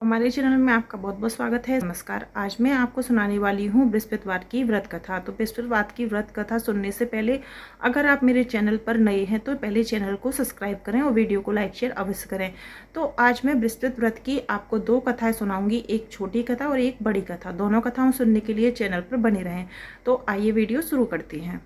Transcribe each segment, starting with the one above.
हमारे चैनल में आपका बहुत बहुत स्वागत है। नमस्कार। आज मैं आपको सुनाने वाली हूँ बृहस्पतिवार की व्रत कथा। तो बृहस्पतिवार की व्रत कथा सुनने से पहले अगर आप मेरे चैनल पर नए हैं तो पहले चैनल को सब्सक्राइब करें और वीडियो को लाइक शेयर अवश्य करें। तो आज मैं बृहस्पति व्रत की आपको 2 कथाएं सुनाऊंगी, एक छोटी कथा और एक बड़ी कथा। दोनों कथाओं सुनने के लिए चैनल पर बने रहें। तो आइए वीडियो शुरू करते हैं।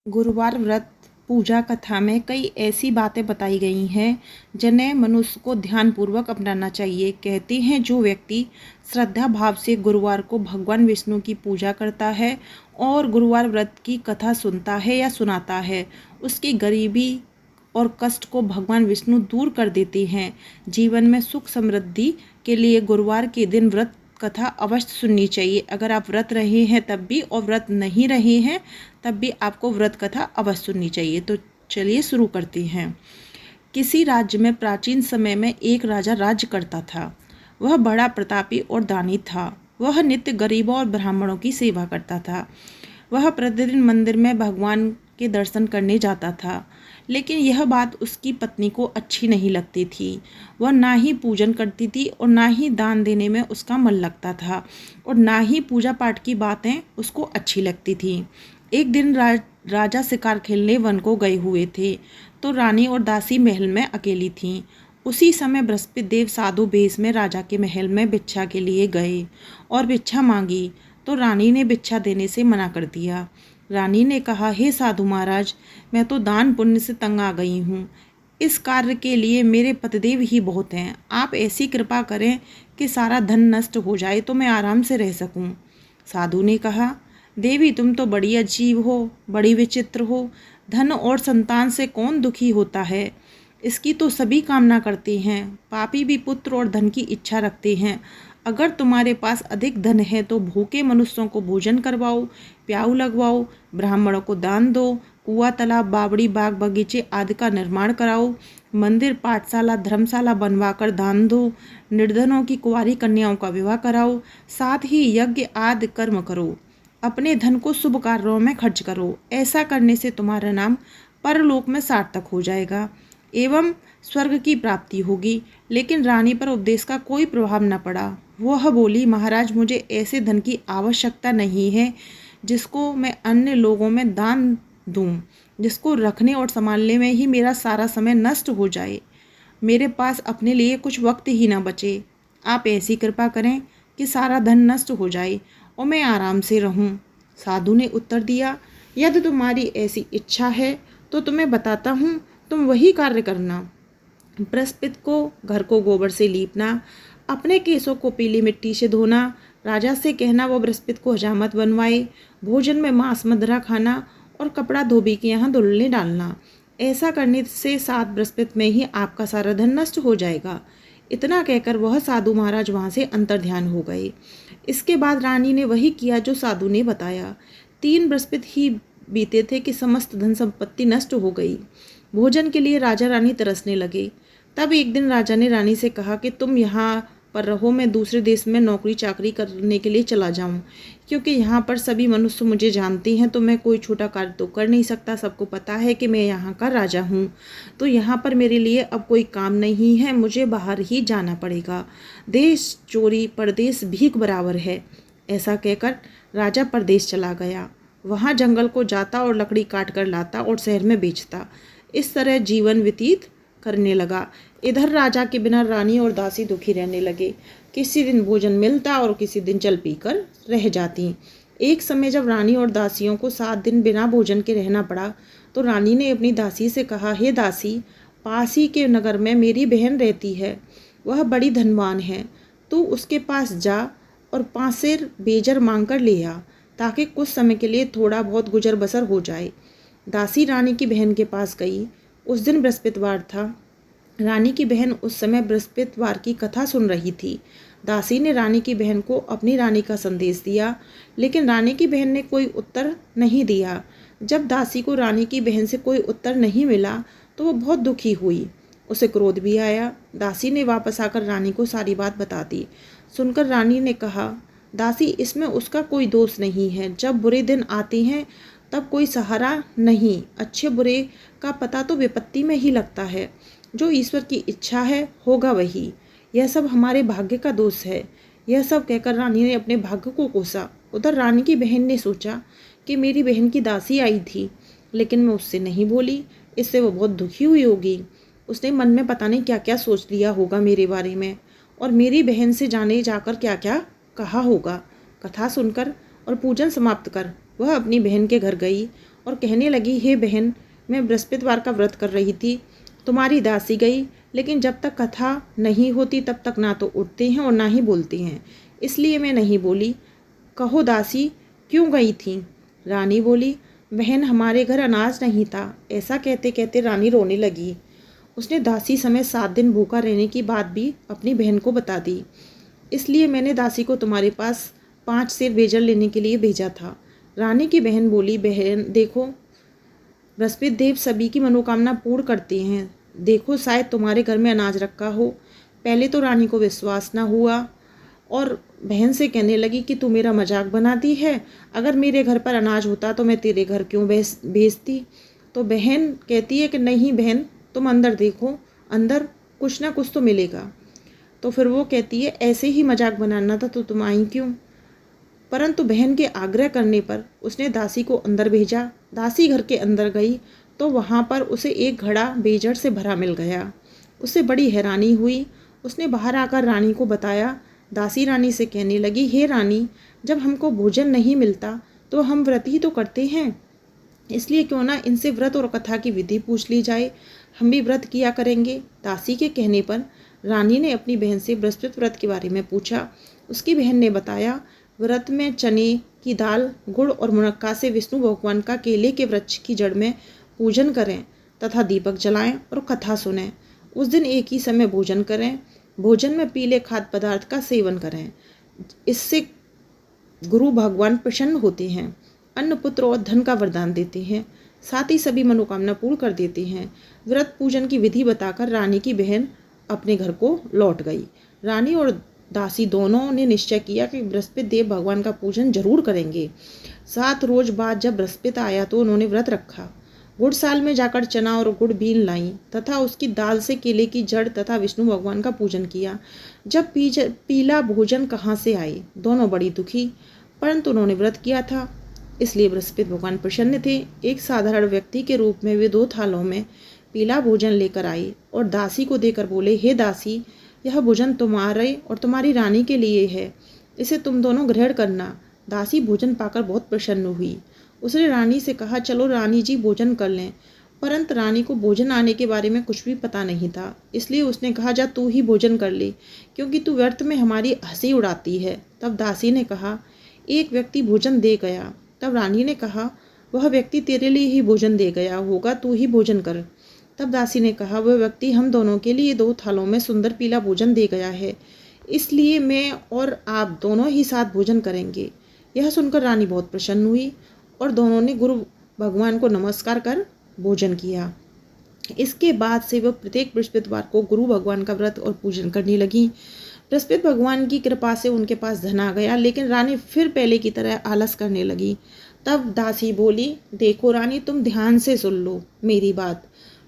गुरुवार व्रत पूजा कथा में कई ऐसी बातें बताई गई हैं जिन्हें मनुष्य को ध्यानपूर्वक अपनाना चाहिए। कहते हैं जो व्यक्ति श्रद्धा भाव से गुरुवार को भगवान विष्णु की पूजा करता है और गुरुवार व्रत की कथा सुनता है या सुनाता है, उसकी गरीबी और कष्ट को भगवान विष्णु दूर कर देते हैं। जीवन में सुख समृद्धि के लिए गुरुवार के दिन व्रत कथा अवश्य सुननी चाहिए। अगर आप व्रत रहे हैं तब भी और व्रत नहीं रहे हैं तब भी आपको व्रत कथा अवश्य सुननी चाहिए। तो चलिए शुरू करते हैं। किसी राज्य में प्राचीन समय में एक राजा राज्य करता था। वह बड़ा प्रतापी और दानी था। वह नित्य गरीबों और ब्राह्मणों की सेवा करता था। वह प्रतिदिन मंदिर में भगवान के दर्शन करने जाता था, लेकिन यह बात उसकी पत्नी को अच्छी नहीं लगती थी। वह ना ही पूजन करती थी और ना ही दान देने में उसका मन लगता था और ना ही पूजा पाठ की बातें उसको अच्छी लगती थी। एक दिन राजा शिकार खेलने वन को गए हुए थे तो रानी और दासी महल में अकेली थीं। उसी समय बृहस्पति देव साधु वेश में राजा के महल में भिक्षा के लिए गए और भिक्षा मांगी तो रानी ने भिक्षा देने से मना कर दिया। रानी ने कहा, हे साधु महाराज, मैं तो दान पुण्य से तंग आ गई हूँ। इस कार्य के लिए मेरे पतिदेव ही बहुत हैं। आप ऐसी कृपा करें कि सारा धन नष्ट हो जाए तो मैं आराम से रह सकूं। साधु ने कहा, देवी तुम तो बड़ी अजीब हो, बड़ी विचित्र हो। धन और संतान से कौन दुखी होता है? इसकी तो सभी कामना करते हैं। पापी भी पुत्र और धन की इच्छा रखते हैं। अगर तुम्हारे पास अधिक धन है तो भूखे मनुष्यों को भोजन करवाओ, प्याऊ लगवाओ, ब्राह्मणों को दान दो, कुआं तालाब बावड़ी बाग बगीचे आदि का निर्माण कराओ, मंदिर पाठशाला धर्मशाला बनवाकर दान दो, निर्धनों की कुंवारी कन्याओं का विवाह कराओ, साथ ही यज्ञ आदि कर्म करो। अपने धन को शुभ कार्यों में खर्च करो। ऐसा करने से तुम्हारा नाम परलोक में सार्थक हो जाएगा एवं स्वर्ग की प्राप्ति होगी। लेकिन रानी पर उपदेश का कोई प्रभाव न पड़ा। वह बोली, महाराज मुझे ऐसे धन की आवश्यकता नहीं है जिसको मैं अन्य लोगों में दान दूं, जिसको रखने और संभालने में ही मेरा सारा समय नष्ट हो जाए। मेरे पास अपने लिए कुछ वक्त ही ना बचे। आप ऐसी कृपा करें कि सारा धन नष्ट हो जाए और मैं आराम से रहूं। साधु ने उत्तर दिया, यदि तुम्हारी ऐसी इच्छा है तो तुम्हें बताता हूँ, तुम वही कार्य करना। बृहस्पति को घर को गोबर से लीपना, अपने केसों को पीली मिट्टी से धोना, राजा से कहना वो बृहस्पति को हजामत बनवाए, भोजन में मांस मदिरा खाना और कपड़ा धोबी के यहाँ धुलने डालना। ऐसा करने से 7 बृहस्पति में ही आपका सारा धन नष्ट हो जाएगा। इतना कहकर वह साधु महाराज वहाँ से अंतर्ध्यान हो गए। इसके बाद रानी ने वही किया जो साधु ने बताया। 3 बृहस्पति ही बीते थे कि समस्त धन संपत्ति नष्ट हो गई। भोजन के लिए राजा रानी तरसने लगे। तब एक दिन राजा ने रानी से कहा कि तुम यहाँ पर रहो, मैं दूसरे देश में नौकरी चाकरी करने के लिए चला जाऊँ, क्योंकि यहाँ पर सभी मनुष्य मुझे जानते हैं तो मैं कोई छोटा कार्य तो कर नहीं सकता। सबको पता है कि मैं यहाँ का राजा हूँ, तो यहाँ पर मेरे लिए अब कोई काम नहीं है, मुझे बाहर ही जाना पड़ेगा। देश चोरी परदेश भीख बराबर है। ऐसा कहकर राजा परदेश चला गया। वहाँ जंगल को जाता और लकड़ी काट कर लाता और शहर में बेचता। इस तरह जीवन व्यतीत करने लगा। इधर राजा के बिना रानी और दासी दुखी रहने लगे। किसी दिन भोजन मिलता और किसी दिन जल पीकर रह जाती। एक समय जब रानी और दासियों को 7 दिन बिना भोजन के रहना पड़ा तो रानी ने अपनी दासी से कहा, हे दासी, पास ही के नगर में मेरी बहन रहती है। वह बड़ी धनवान है। तू उसके पास जा और 5 सेर बेजर मांग कर ले आ, ताकि कुछ समय के लिए थोड़ा बहुत गुजर बसर हो जाए। दासी रानी की बहन के पास गई। उस दिन बृहस्पतिवार था। रानी की बहन उस समय बृहस्पतिवार की कथा सुन रही थी। दासी ने रानी की बहन को अपनी रानी का संदेश दिया, लेकिन रानी की बहन ने कोई उत्तर नहीं दिया। जब दासी को रानी की बहन से कोई उत्तर नहीं मिला तो वो बहुत दुखी हुई। उसे क्रोध भी आया। दासी ने वापस आकर रानी को सारी बात बता दी। सुनकर रानी ने कहा, दासी, इसमें उसका कोई दोष नहीं है। जब बुरे दिन आते हैं तब कोई सहारा नहीं। अच्छे बुरे का पता तो विपत्ति में ही लगता है। जो ईश्वर की इच्छा है होगा वही। यह सब हमारे भाग्य का दोष है। यह सब कहकर रानी ने अपने भाग्य को कोसा। उधर रानी की बहन ने सोचा कि मेरी बहन की दासी आई थी, लेकिन मैं उससे नहीं बोली, इससे वो बहुत दुखी हुई होगी। उसने मन में पता नहीं क्या क्या सोच लिया होगा मेरे बारे में, और मेरी बहन से जाने जाकर क्या क्या कहा होगा। कथा सुनकर और पूजन समाप्त कर वह अपनी बहन के घर गई और कहने लगी, हे बहन, मैं बृहस्पतिवार का व्रत कर रही थी, तुम्हारी दासी गई, लेकिन जब तक कथा नहीं होती तब तक ना तो उठते हैं और ना ही बोलते हैं, इसलिए मैं नहीं बोली। कहो दासी, क्यों गई थी? रानी बोली, बहन, हमारे घर अनाज नहीं था। ऐसा कहते कहते रानी रोने लगी। उसने दासी समेत 7 दिन भूखा रहने की बात भी अपनी बहन को बता दी। इसलिए मैंने दासी को तुम्हारे पास 5 सेर बेजल लेने के लिए भेजा था। रानी की बहन बोली, बहन देखो, बृहस्पति देव सभी की मनोकामना पूर्ण करते हैं। देखो, शायद तुम्हारे घर में अनाज रखा हो। पहले तो रानी को विश्वास न हुआ और बहन से कहने लगी कि तू मेरा मजाक बनाती है। अगर मेरे घर पर अनाज होता तो मैं तेरे घर क्यों भेजती? तो बहन कहती है कि नहीं बहन, तुम अंदर देखो, अंदर कुछ ना कुछ तो मिलेगा। तो फिर वो कहती है, ऐसे ही मजाक बनाना था तो तुम आई क्यों? परंतु बहन के आग्रह करने पर उसने दासी को अंदर भेजा। दासी घर के अंदर गई तो वहाँ पर उसे एक घड़ा बेजड़ से भरा मिल गया। उसे बड़ी हैरानी हुई। उसने बाहर आकर रानी को बताया। दासी रानी से कहने लगी, हे रानी, जब हमको भोजन नहीं मिलता तो हम व्रत ही तो करते हैं, इसलिए क्यों ना इनसे व्रत और कथा की विधि पूछ ली जाए, हम भी व्रत किया करेंगे। दासी के कहने पर रानी ने अपनी बहन से बृहस्पति व्रत के बारे में पूछा। उसकी बहन ने बताया, व्रत में चने की दाल, गुड़ और मुनक्का से विष्णु भगवान का केले के वृक्ष की जड़ में पूजन करें तथा दीपक जलाएं और कथा सुनें। उस दिन एक ही समय भोजन करें। भोजन में पीले खाद्य पदार्थ का सेवन करें, इससे गुरु भगवान प्रसन्न होते हैं, अन्न, पुत्र और धन का वरदान देते हैं, साथ ही सभी मनोकामना पूर्ण कर देते हैं। व्रत पूजन की विधि बताकर रानी की बहन अपने घर को लौट गई। रानी और दासी दोनों ने निश्चय किया कि बृहस्पति देव भगवान का पूजन जरूर करेंगे। 7 रोज बाद जब बृहस्पति आया तो उन्होंने व्रत रखा। गुड़साल में जाकर चना और गुड़ बीन लाई तथा उसकी दाल से केले की जड़ तथा विष्णु भगवान का पूजन किया। जब पीला भोजन कहाँ से आए, दोनों बड़ी दुखी, परंतु उन्होंने व्रत किया था, इसलिए बृहस्पति भगवान प्रसन्न थे। एक साधारण व्यक्ति के रूप में वे 2 थालों में पीला भोजन लेकर आए और दासी को देकर बोले, हे दासी, यह भोजन तुम्हारे और तुम्हारी रानी के लिए है, इसे तुम दोनों ग्रहण करना। दासी भोजन पाकर बहुत प्रसन्न हुई। उसने रानी से कहा, चलो रानी जी भोजन कर लें। परंतु रानी को भोजन आने के बारे में कुछ भी पता नहीं था, इसलिए उसने कहा, जा तू ही भोजन कर ले, क्योंकि तू व्यर्थ में हमारी हंसी उड़ाती है। तब दासी ने कहा, एक व्यक्ति भोजन दे गया। तब रानी ने कहा, वह व्यक्ति तेरे लिए ही भोजन दे गया होगा, तू ही भोजन कर। तब दासी ने कहा, वह व्यक्ति हम दोनों के लिए 2 थालों में सुंदर पीला भोजन दे गया है, इसलिए मैं और आप दोनों ही साथ भोजन करेंगे। यह सुनकर रानी बहुत प्रसन्न हुई और दोनों ने गुरु भगवान को नमस्कार कर भोजन किया। इसके बाद से वह प्रत्येक बृहस्पतिवार को गुरु भगवान का व्रत और पूजन करने लगी। बृहस्पति भगवान की कृपा से उनके पास धन आ गया, लेकिन रानी फिर पहले की तरह आलस करने लगी। तब दासी बोली, देखो रानी, तुम ध्यान से सुन लो मेरी बात।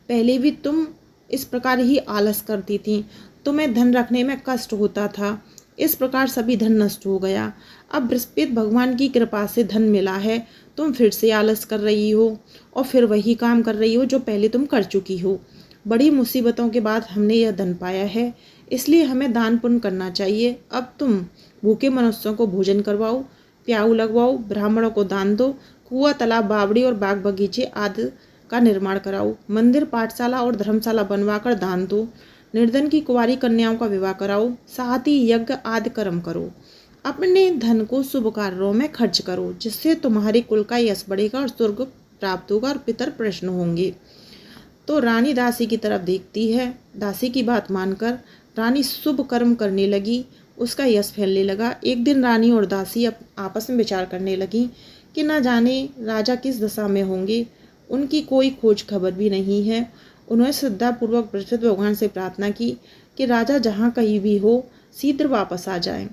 पहले भी तुम इस प्रकार ही आलस करती थी, तुम्हें धन रखने में कष्ट होता था, इस प्रकार सभी धन नष्ट हो गया। अब बृहस्पति भगवान की कृपा से धन मिला है, तुम फिर से आलस कर रही हो और फिर वही काम कर रही हो जो पहले तुम कर चुकी हो। बड़ी मुसीबतों के बाद हमने यह धन पाया है, इसलिए हमें दान पुण्य करना चाहिए। अब तुम भूखे मनुष्यों को भोजन करवाओ, प्याऊ लगवाओ, ब्राह्मणों को दान दो, कुआं, तालाब, बावड़ी और बाग बगीचे आदि का निर्माण कराओ, मंदिर, पाठशाला और धर्मशाला बनवाकर दान दो, निर्धन की कुंवारी कन्याओं का विवाह कराओ, साथ ही यज्ञ आदि कर्म करो। अपने धन को शुभ कार्यों में खर्च करो, जिससे तुम्हारे कुल का यश बढ़ेगा और स्वर्ग प्राप्त होगा और पितर प्रसन्न होंगे। तो रानी दासी की तरफ देखती है। दासी की बात मानकर रानी शुभ कर्म करने लगी, उसका यश फैलने लगा। एक दिन रानी और दासी आपस में विचार करने लगी कि न जाने राजा किस दशा में होंगे, उनकी कोई खोज खबर भी नहीं है। उन्होंने श्रद्धापूर्वक बृहस्पति भगवान से प्रार्थना की कि राजा जहाँ कहीं भी हो शीघ्र वापस आ जाएं।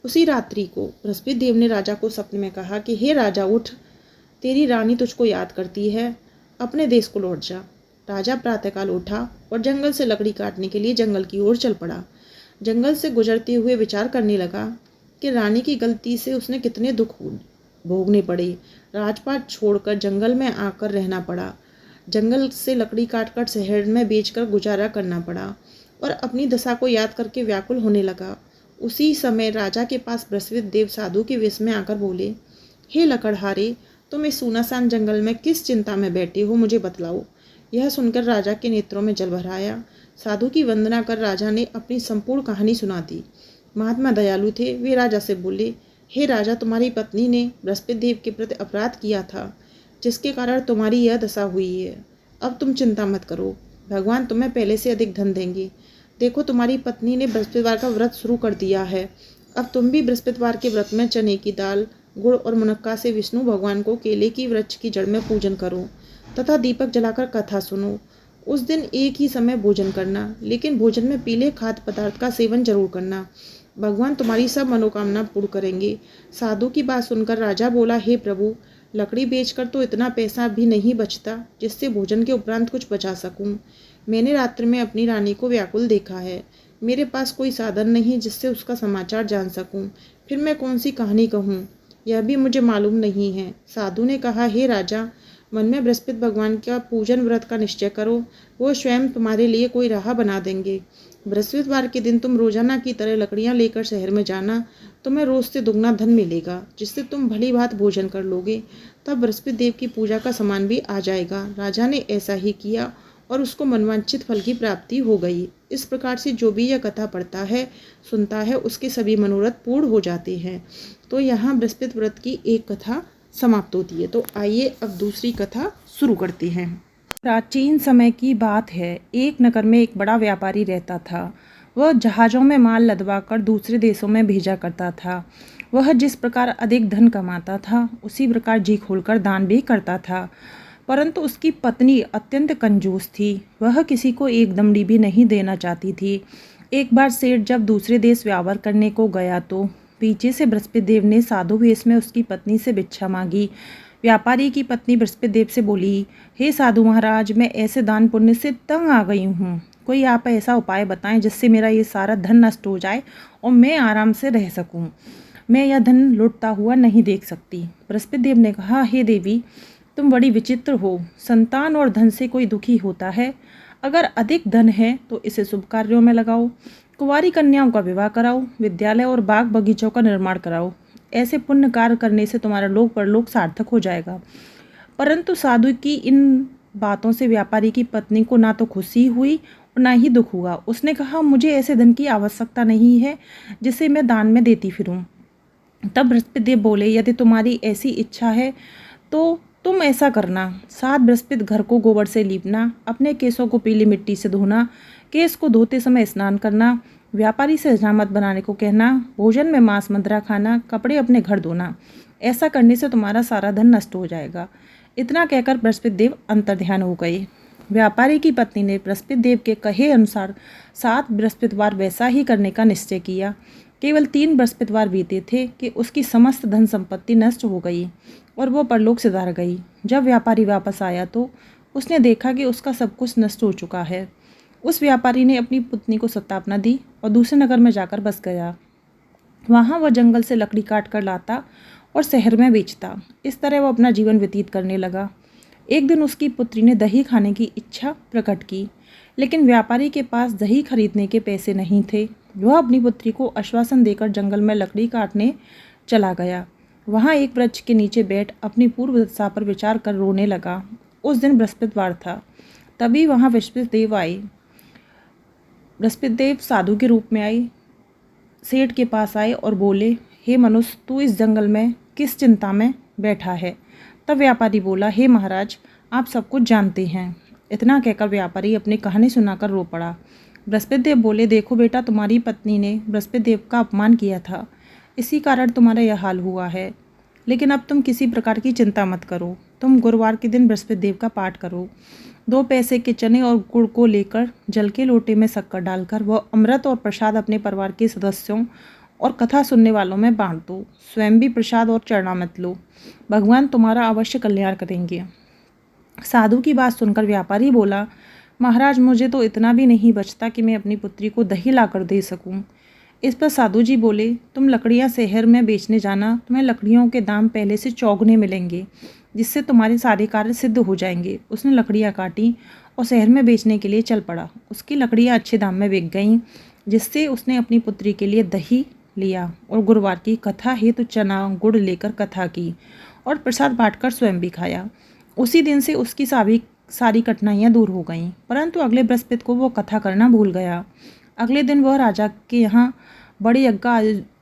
उसी रात्रि को बृहस्पति देव ने राजा को सपने में कहा कि हे राजा, उठ, तेरी रानी तुझको याद करती है, अपने देश को लौट जा। राजा प्रातःकाल उठा और जंगल से लकड़ी काटने के लिए जंगल की ओर चल पड़ा। जंगल से गुजरते हुए विचार करने लगा कि रानी की गलती से उसने कितने दुख भोगने पड़े। राजपाट छोड़कर जंगल में आकर रहना पड़ा, जंगल से लकड़ी काटकर शहर में बेचकर गुजारा करना पड़ा और अपनी दशा को याद करके व्याकुल होने लगा। उसी समय राजा के पास बृहस्पति देव साधु के वेश में आकर बोले, हे लकड़हारे, तुम इस सुनसान जंगल में किस चिंता में बैठे हो, मुझे बतलाओ। यह सुनकर राजा के नेत्रों में जल भर आया। साधु की वंदना कर राजा ने अपनी संपूर्ण कहानी सुना दी। महात्मा दयालु थे, वे राजा से बोले, हे राजा, तुम्हारी पत्नी ने बृहस्पति देव के प्रति अपराध किया था, जिसके कारण तुम्हारी यह दशा हुई है। अब तुम चिंता मत करो, भगवान तुम्हें पहले से अधिक धन देंगे। देखो, तुम्हारी पत्नी ने बृहस्पतिवार का व्रत शुरू कर दिया है। अब तुम भी बृहस्पतिवार के व्रत में चने की दाल, गुड़ और मुनक्का से विष्णु भगवान को केले की वृक्ष की जड़ में पूजन करो तथा दीपक जलाकर कथा सुनो। उस दिन एक ही समय भोजन करना, लेकिन भोजन में पीले खाद्य पदार्थ का सेवन जरूर करना। भगवान तुम्हारी सब मनोकामना पूर्ण करेंगे। साधु की बात सुनकर राजा बोला, हे प्रभु, लकड़ी बेचकर तो इतना पैसा भी नहीं बचता जिससे भोजन के उपरांत कुछ बचा सकूं। मैंने रात्रि में अपनी रानी को व्याकुल देखा है। मेरे पास कोई साधन नहीं जिससे उसका समाचार जान सकूं। फिर मैं कौन सी कहानी कहूँ, यह भी मुझे मालूम नहीं है। साधु ने कहा, हे राजा, मन में बृहस्पति भगवान का पूजन व्रत का निश्चय करो, वो स्वयं तुम्हारे लिए कोई राह बना देंगे। बृहस्पतिवार के दिन तुम रोजाना की तरह लकड़ियां लेकर शहर में जाना। तुम्हें रोज से दुगना धन मिलेगा, जिससे तुम भली भांति भोजन कर लोगे। तब बृहस्पति देव की पूजा का सामान भी आ जाएगा। राजा ने ऐसा ही किया और उसको मनवांछित फल की प्राप्ति हो गई। इस प्रकार से जो भी यह कथा पढ़ता है, सुनता है, उसके सभी मनोरथ पूर्ण हो जाते हैं। तो यहाँ बृहस्पति व्रत की एक कथा समाप्त होती है। तो आइए अब दूसरी कथा शुरू करते हैं। प्राचीन समय की बात है। एक नगर में एक बड़ा व्यापारी रहता था। वह जहाज़ों में माल लदवाकर दूसरे देशों में भेजा करता था। वह जिस प्रकार अधिक धन कमाता था, उसी प्रकार जी खोलकर दान भी करता था। परंतु उसकी पत्नी अत्यंत कंजूस थी। वह किसी को एक दमड़ी भी नहीं देना चाहती थी। एक बार सेठ जब दूसरे देश व्यापार करने को गया तो पीछे से बृहस्पति देव ने साधु वेश में उसकी पत्नी से भिक्षा मांगी। व्यापारी की पत्नी बृहस्पति देव से बोली, हे साधु महाराज, मैं ऐसे दान पुण्य से तंग आ गई हूँ। कोई आप ऐसा उपाय बताएं जिससे मेरा ये सारा धन नष्ट हो जाए और मैं आराम से रह सकूं। मैं यह धन लुटता हुआ नहीं देख सकती। बृहस्पति देव ने कहा, हे देवी, तुम बड़ी विचित्र हो। संतान और धन से कोई दुखी होता है? अगर अधिक धन है तो इसे शुभ कार्यों में लगाओ। कुंवारी कन्याओं का विवाह कराओ, विद्यालय और बाग बगीचों का निर्माण कराओ। ऐसे पुण्य कार्य करने से तुम्हारा लोक परलोक सार्थक हो जाएगा। परंतु साधु की इन बातों से व्यापारी की पत्नी को ना तो खुशी हुई और ना ही दुख हुआ। उसने कहा, मुझे ऐसे धन की आवश्यकता नहीं है जिसे मैं दान में देती फिरूं। तब बृहस्पति देव बोले, यदि तुम्हारी ऐसी इच्छा है तो तुम ऐसा करना। 7 बृहस्पति घर को गोबर से लीपना, अपने केसों को पीली मिट्टी से धोना, केस को धोते समय स्नान करना, व्यापारी से हजामत बनाने को कहना, भोजन में मांस मदिरा खाना, कपड़े अपने घर धोना। ऐसा करने से तुम्हारा सारा धन नष्ट हो जाएगा। इतना कहकर बृहस्पति देव अंतर्ध्यान हो गए। व्यापारी की पत्नी ने बृहस्पति देव के कहे अनुसार 7 बृहस्पतिवार वैसा ही करने का निश्चय किया। केवल 3 बृहस्पतिवार बीते थे कि उसकी समस्त धन संपत्ति नष्ट हो गई और वो परलोक सिधार गई। जब व्यापारी वापस आया तो उसने देखा कि उसका सब कुछ नष्ट हो चुका है। उस व्यापारी ने अपनी पत्नी को सत्तापना दी और दूसरे नगर में जाकर बस गया। वहाँ वह जंगल से लकड़ी काट कर लाता और शहर में बेचता। इस तरह वह अपना जीवन व्यतीत करने लगा। एक दिन उसकी पुत्री ने दही खाने की इच्छा प्रकट की, लेकिन व्यापारी के पास दही खरीदने के पैसे नहीं थे। वह अपनी पुत्री को आश्वासन देकर जंगल में लकड़ी काटने चला गया। वहाँ एक वृक्ष के नीचे बैठ अपनी पूर्व दशा पर विचार कर रोने लगा। उस दिन बृहस्पतिवार था। तभी वहाँ बृहस्पति देव आए। बृहस्पति देव साधु के रूप में आए, सेठ के पास आए और बोले, हे मनुष्य, तू इस जंगल में किस चिंता में बैठा है? तब व्यापारी बोला, हे महाराज, आप सब कुछ जानते हैं। इतना कहकर व्यापारी अपनी कहानी सुनाकर रो पड़ा। बृहस्पति देव बोले, देखो बेटा, तुम्हारी पत्नी ने बृहस्पति देव का अपमान किया था, इसी कारण तुम्हारा यह हाल हुआ है। लेकिन अब तुम किसी प्रकार की चिंता मत करो। तुम गुरुवार के दिन बृहस्पति देव का पाठ करो। 2 पैसे के चने और गुड़ को लेकर जल के लोटे में शक्कर डालकर वह अमृत और प्रसाद अपने परिवार के सदस्यों और कथा सुनने वालों में बांट दो। स्वयं भी प्रसाद और चरणामृत लो। भगवान तुम्हारा अवश्य कल्याण करेंगे। साधु की बात सुनकर व्यापारी बोला, महाराज, मुझे तो इतना भी नहीं बचता कि मैं अपनी पुत्री को दही लाकर दे सकूं। इस पर साधु जी बोले, तुम लकड़ियां शहर में बेचने जाना, तुम्हें लकड़ियों के दाम पहले से चौगुने मिलेंगे, जिससे तुम्हारे सारे कार्य सिद्ध हो जाएंगे। उसने लकड़ियां काटी और शहर में बेचने के लिए चल पड़ा। उसकी लकड़ियां अच्छे दाम में बिक गईं, जिससे उसने अपनी पुत्री के लिए दही लिया और गुरुवार की कथा हेतु चना गुड़ लेकर कथा की और प्रसाद बांटकर स्वयं भी खाया। उसी दिन से उसकी सारी कठिनाइयाँ दूर हो गईं, परंतु अगले बृहस्पति को वो कथा करना भूल गया। अगले दिन वह राजा के यहाँ बड़े यज्ञ का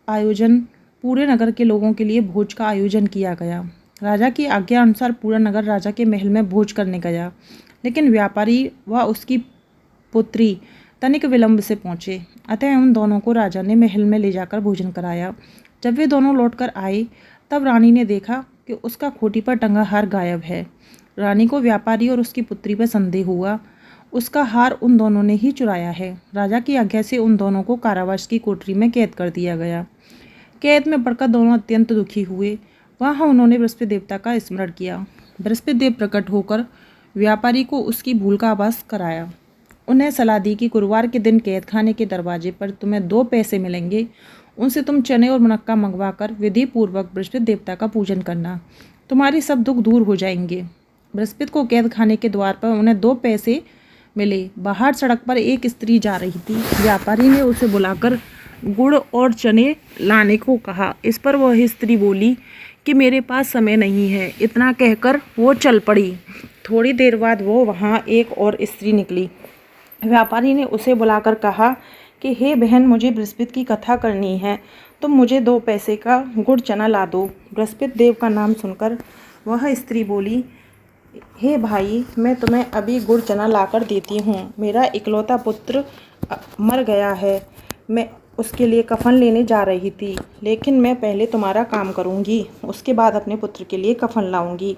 आयोजन, पूरे नगर के लोगों के लिए भोज का आयोजन किया गया। राजा की आज्ञा अनुसार पूरा नगर राजा के महल में भोज करने गया, लेकिन व्यापारी व उसकी पुत्री तनिक विलंब से पहुँचे। अतः उन दोनों को राजा ने महल में ले जाकर भोजन कराया। जब वे दोनों लौटकर आए, तब रानी ने देखा कि उसका खोटी पर टंगा हार गायब है। रानी को व्यापारी और उसकी पुत्री पर संदेह हुआ। उसका हार उन दोनों ने ही चुराया है। राजा की आज्ञा से उन दोनों को कारावास की कोठरी में कैद कर दिया गया। कैद में पड़कर दोनों अत्यंत दुखी हुए। वहाँ उन्होंने बृहस्पति देवता का स्मरण किया। बृहस्पति देव प्रकट होकर व्यापारी को उसकी भूल का आभास कराया। उन्हें सलाह दी कि गुरुवार के दिन कैद खाने के दरवाजे पर तुम्हें 2 पैसे मिलेंगे, उनसे तुम चने और मुनक्का मंगवा कर विधि पूर्वक बृहस्पति देवता का पूजन करना। तुम्हारे सब दुख दूर हो जाएंगे। बृहस्पति को कैद खाने के द्वार पर उन्हें 2 पैसे मिले। बाहर सड़क पर एक स्त्री जा रही थी। व्यापारी ने उसे बुलाकर गुड़ और चने लाने को कहा। इस पर वह स्त्री बोली कि मेरे पास समय नहीं है। इतना कहकर वो चल पड़ी। थोड़ी देर बाद वो वहाँ एक और स्त्री निकली। व्यापारी ने उसे बुलाकर कहा कि हे बहन, मुझे बृहस्पति की कथा करनी है, तुम मुझे 2 पैसे का गुड़ चना ला दो। बृहस्पति देव का नाम सुनकर वह स्त्री बोली, हे भाई, मैं तुम्हें अभी गुड़ चना लाकर देती हूँ। मेरा इकलौता पुत्र मर गया है। मैं उसके लिए कफन लेने जा रही थी, लेकिन मैं पहले तुम्हारा काम करूँगी, उसके बाद अपने पुत्र के लिए कफन लाऊंगी।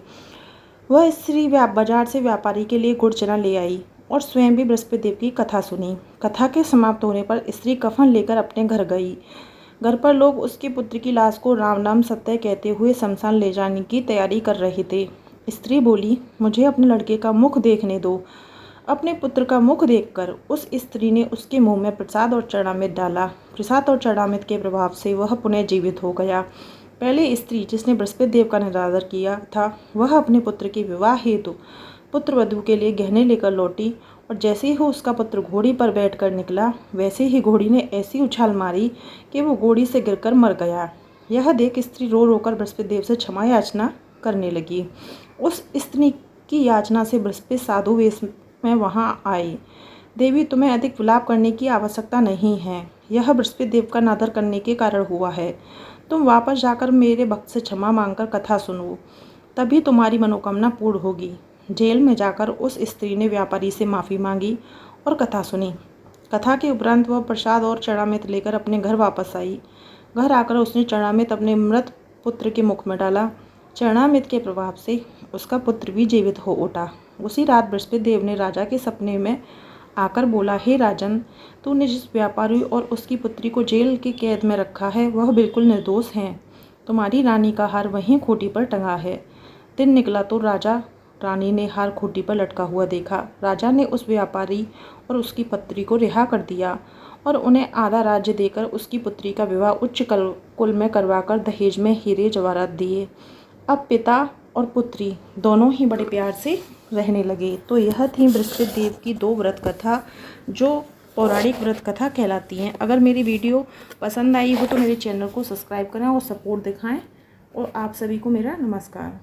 वह स्त्री बाजार से व्यापारी के लिए गुड़ चना ले आई और स्वयं भी बृहस्पति देव की कथा सुनी। कथा के समाप्त होने पर स्त्री कफन लेकर अपने घर गई। घर पर लोग उसके पुत्र की लाश को राम नाम सत्य कहते हुए शमशान ले जाने की तैयारी कर रहे थे। स्त्री बोली, मुझे अपने लड़के का मुख देखने दो। अपने पुत्र का मुख देखकर उस स्त्री ने उसके मुंह में प्रसाद और चरणामृत डाला। प्रसाद और चरणामृत के प्रभाव से वह पुनः जीवित हो गया। पहले स्त्री जिसने बृहस्पति देव का निरादर किया था, वह अपने पुत्र के विवाह हेतु पुत्र वधू के लिए गहने लेकर लौटी और जैसे ही उसका पुत्र घोड़ी पर बैठकर निकला, वैसे ही घोड़ी ने ऐसी उछाल मारी कि वो घोड़ी से गिरकर मर गया। यह देख स्त्री रो रोकर बृहस्पति देव से क्षमा याचना करने लगी। उस स्त्री की याचना से बृहस्पति साधु वेश में वहाँ आए। देवी, तुम्हें अधिक विलाप करने की आवश्यकता नहीं है। यह बृहस्पति देव का अनादर करने के कारण हुआ है। तुम वापस जाकर मेरे भक्त से क्षमा मांगकर कथा सुनो, तभी तुम्हारी मनोकामना पूर्ण होगी। जेल में जाकर उस स्त्री ने व्यापारी से माफ़ी मांगी और कथा सुनी। कथा के उपरांत वह प्रसाद और चरणामृत लेकर अपने घर वापस आई। घर आकर उसने चरणामृत अपने मृत पुत्र के मुख में डाला। चरणामृत के प्रभाव से उसका पुत्र भी जीवित हो उठा। उसी रात बृहस्पति देव ने राजा के सपने में आकर बोला, हे राजन, तूने जिस व्यापारी और उसकी पुत्री को जेल की कैद में रखा है, वह बिल्कुल निर्दोष हैं। तुम्हारी रानी का हार वहीं खूंटी पर टंगा है। दिन निकला तो रानी ने हार खूंटी पर लटका हुआ देखा। राजा ने उस व्यापारी और उसकी पुत्री को रिहा कर दिया और उन्हें आधा राज्य देकर उसकी पुत्री का विवाह उच्च कुल में करवाकर दहेज में हीरे जवाहरात दिए। अब पिता और पुत्री दोनों ही बड़े प्यार से रहने लगे। तो यह थी बृहस्पति देव की 2 व्रत कथा, जो पौराणिक व्रत कथा कहलाती हैं। अगर मेरी वीडियो पसंद आई हो तो मेरे चैनल को सब्सक्राइब करें और सपोर्ट दिखाएं। और आप सभी को मेरा नमस्कार।